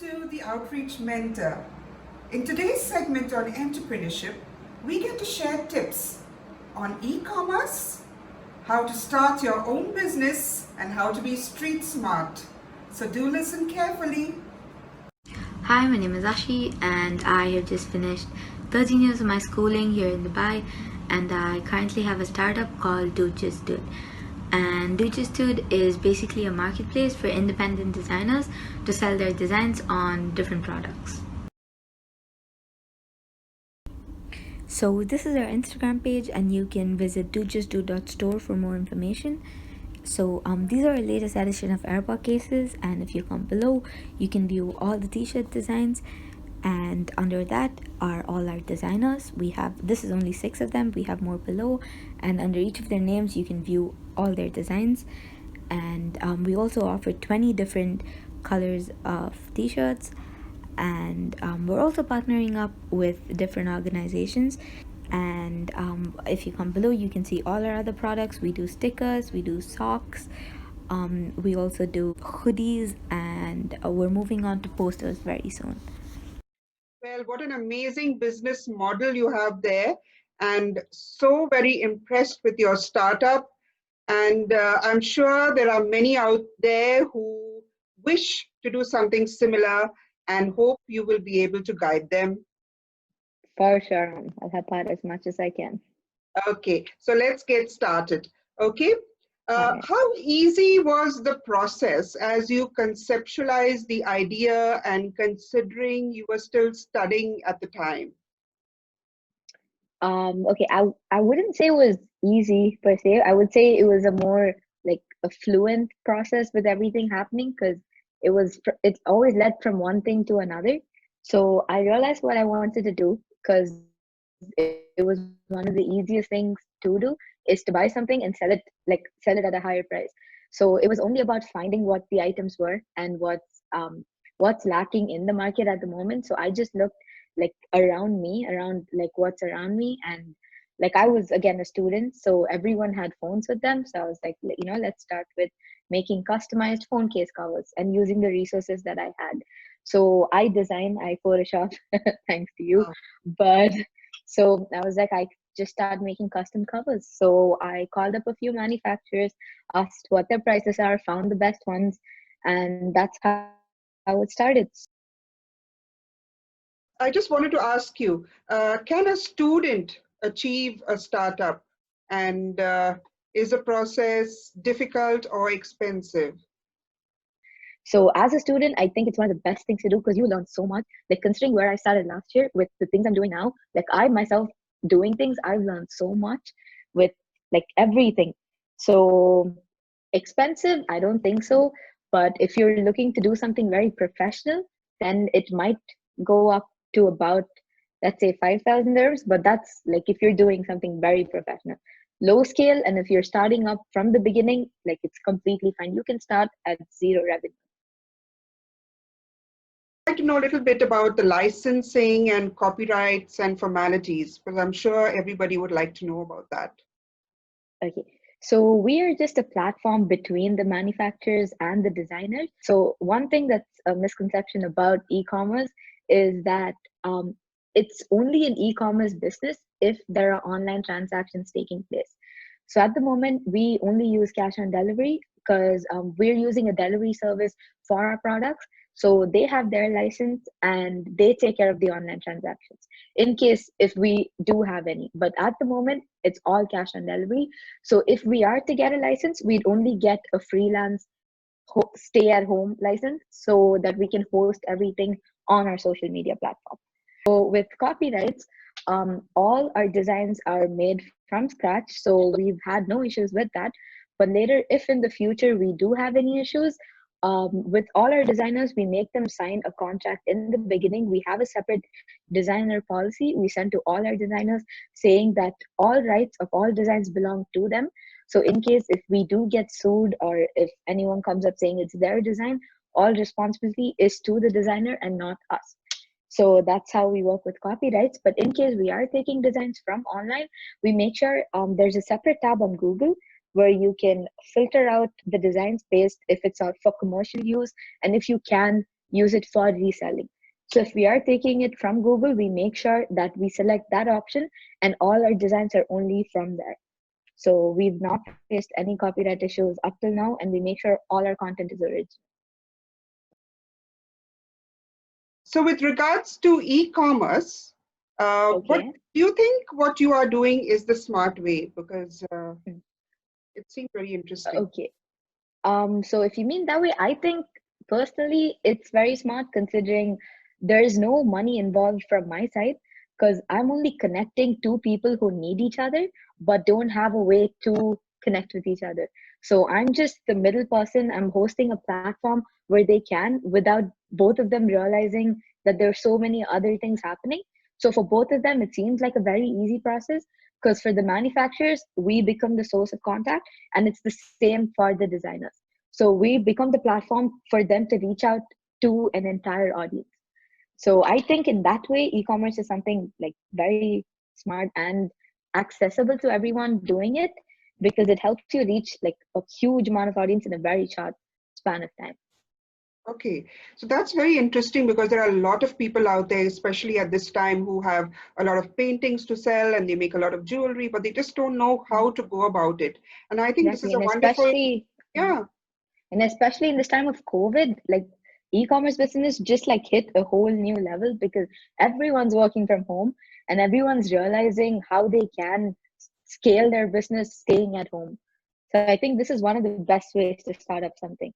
to the Outreach Mentor. In today's segment on entrepreneurship, we get to share tips on e-commerce, how to start your own business, and how to be street smart. So do listen carefully. Hi, my name is Ashi, and I have just finished 13 years of my schooling here in Dubai, and I currently have a startup called Do Just Do It. And Do Just Do It is basically a marketplace for independent designers to sell their designs on different products. So this is our Instagram page, and you can visit dojustdo.store for more information. So these are our latest edition of AirPod cases, and if you come below, you can view all the t-shirt designs, and under that are all our designers. We have, this is only 6 of them, we have more below, and under each of their names you can view all their designs. And we also offer 20 different colors of t-shirts, and we're also partnering up with different organizations. And if you come below, you can see all our other products. We do stickers, we do socks, we also do hoodies, and we're moving on to posters very soon. Well, what an amazing business model you have there, and so very impressed with your startup. And I'm sure there are many out there who wish to do something similar and hope you will be able to guide them. For sure, I'll help out as much as I can. Okay, so let's get started. Okay, All right. how easy was the process as you conceptualized the idea and considering you were still studying at the time? Okay, I wouldn't say it was easy per se. I would say it was a more like a fluent process with everything happening because it always led from one thing to another. So I realized what I wanted to do because it was one of the easiest things to do is to buy something and sell it at a higher price. So it was only about finding what the items were and what's lacking in the market at the moment. So I just looked like around like what's around me, and like I was again a student, so everyone had phones with them. So I was like, let's start with making customized phone case covers and using the resources that I had. So I Photoshop thanks to you, but so I was like, I just started making custom covers. So I called up a few manufacturers, asked what their prices are, found the best ones, and that's how it started. I just wanted to ask you, can a student achieve a startup? And is the process difficult or expensive? So as a student, I think it's one of the best things to do because you learn so much. Like considering where I started last year with the things I'm doing now, like I myself doing things, I've learned so much with like everything. So expensive, I don't think so. But if you're looking to do something very professional, then it might go up to about, let's say, 5,000 dirhams. But that's like if you're doing something very professional. Low scale, and if you're starting up from the beginning, like it's completely fine. You can start at zero revenue. I'd like to know a little bit about the licensing and copyrights and formalities, because I'm sure everybody would like to know about that. Okay. So we are just a platform between the manufacturers and the designers. So one thing that's a misconception about e-commerce is that it's only an e-commerce business if there are online transactions taking place. So at the moment, we only use cash on delivery because we're using a delivery service for our products. So they have their license and they take care of the online transactions in case if we do have any. But at the moment, it's all cash on delivery. So if we are to get a license, we'd only get a freelance stay at home license so that we can host everything on our social media platform. So with copyrights, all our designs are made from scratch. So we've had no issues with that. But later, if in the future we do have any issues, with all our designers, we make them sign a contract in the beginning. We have a separate designer policy we send to all our designers saying that all rights of all designs belong to them. So in case if we do get sued or if anyone comes up saying it's their design, all responsibility is to the designer and not us. So that's how we work with copyrights. But in case we are taking designs from online, we make sure there's a separate tab on Google where you can filter out the designs based if it's out for commercial use and if you can use it for reselling. So if we are taking it from Google, we make sure that we select that option and all our designs are only from there. So we've not faced any copyright issues up till now, and we make sure all our content is original. So with regards to e-commerce, what Okay. do you think what you are doing is the smart way? Because Mm. it seems very interesting. Okay. So if you mean that way, I think personally it's very smart considering there is no money involved from my side because I'm only connecting two people who need each other but don't have a way to connect with each other. So I'm just the middle person. I'm hosting a platform where they can without both of them realizing that there's so many other things happening. So for both of them, it seems like a very easy process because for the manufacturers, we become the source of contact and it's the same for the designers. So we become the platform for them to reach out to an entire audience. So I think in that way, e-commerce is something like very smart and accessible to everyone doing it because it helps you reach like a huge amount of audience in a very short span of time. Okay, so that's very interesting because there are a lot of people out there, especially at this time, who have a lot of paintings to sell and they make a lot of jewelry, but they just don't know how to go about it. And I think this Exactly. is a wonderful, yeah, And especially in this time of COVID, like e-commerce business just like hit a whole new level because everyone's working from home and everyone's realizing how they can scale their business staying at home. So I think this is one of the best ways to start up something.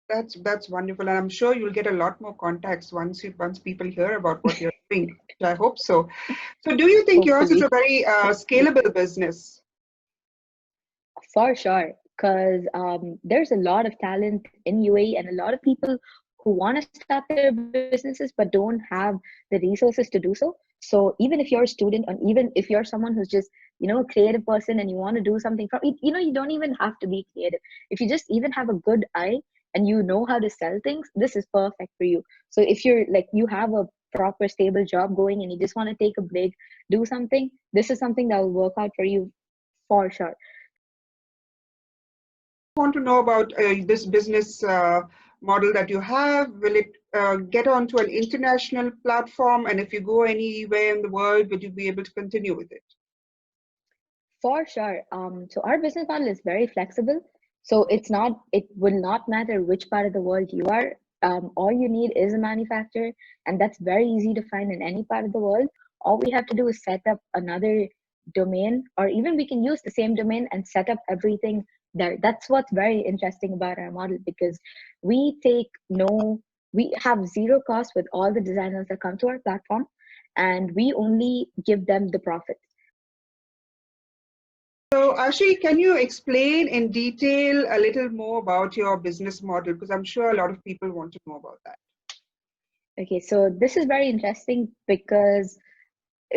that's wonderful. And I'm sure you'll get a lot more contacts once people hear about what you're doing. I hope so. So do you think yours is a Hopefully. very scalable business? For sure, because there's a lot of talent in UAE and a lot of people who want to start their businesses but don't have the resources to do so. So even if you're a student, or even if you're someone who's just a creative person and you want to do something from you don't even have to be creative. If you just even have a good eye and you know how to sell things, this is perfect for you. So if you're like you have a proper stable job going and you just want to take a break, do something, this is something that will work out for you for sure. Want to know about this business model that you have? Will it get onto an international platform? And if you go anywhere in the world, would you be able to continue with it? For sure. So our business model is very flexible. So it will not matter which part of the world you are. All you need is a manufacturer, and that's very easy to find in any part of the world. All we have to do is set up another domain, or even we can use the same domain and set up everything there. That's what's very interesting about our model because we take no, we have zero cost with all the designers that come to our platform, and we only give them the profit. So, Ashi, can you explain in detail a little more about your business model? Because I'm sure a lot of people want to know about that. Okay, so this is very interesting because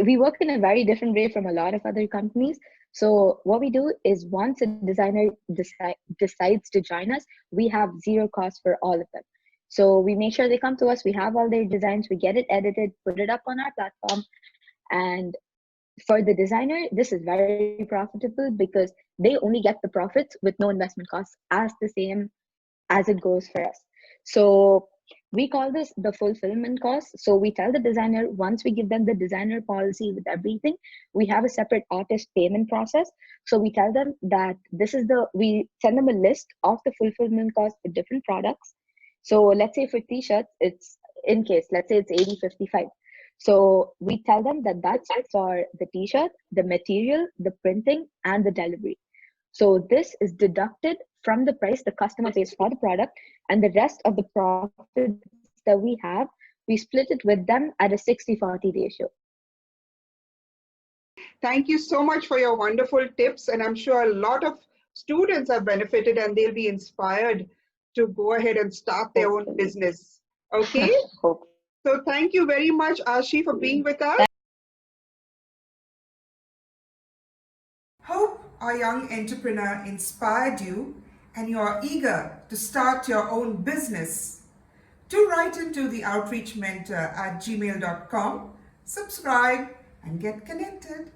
we work in a very different way from a lot of other companies. So what we do is once a designer decides to join us, we have zero cost for all of them. So we make sure they come to us, we have all their designs, we get it edited, put it up on our platform. And for the designer, this is very profitable because they only get the profits with no investment costs as the same as it goes for us. So we call this the fulfillment cost. So we tell the designer once we give them the designer policy with everything, we have a separate artist payment process. So we tell them that we send them a list of the fulfillment cost for different products. So let's say for t-shirts, it's in case, let's say it's 80/55. So we tell them that that's for the t-shirt, the material, the printing, and the delivery. So this is deducted from the price the customer pays for the product, and the rest of the profits that we have, we split it with them at a 60/40 ratio. Thank you so much for your wonderful tips. And I'm sure a lot of students have benefited and they'll be inspired to go ahead and start their own Hopefully. business. Okay. Hopefully. So thank you very much, Ashi, for being with us. Thank Hope our young entrepreneur inspired you and you are eager to start your own business. Do write into the outreach mentor at gmail.com, subscribe, and get connected.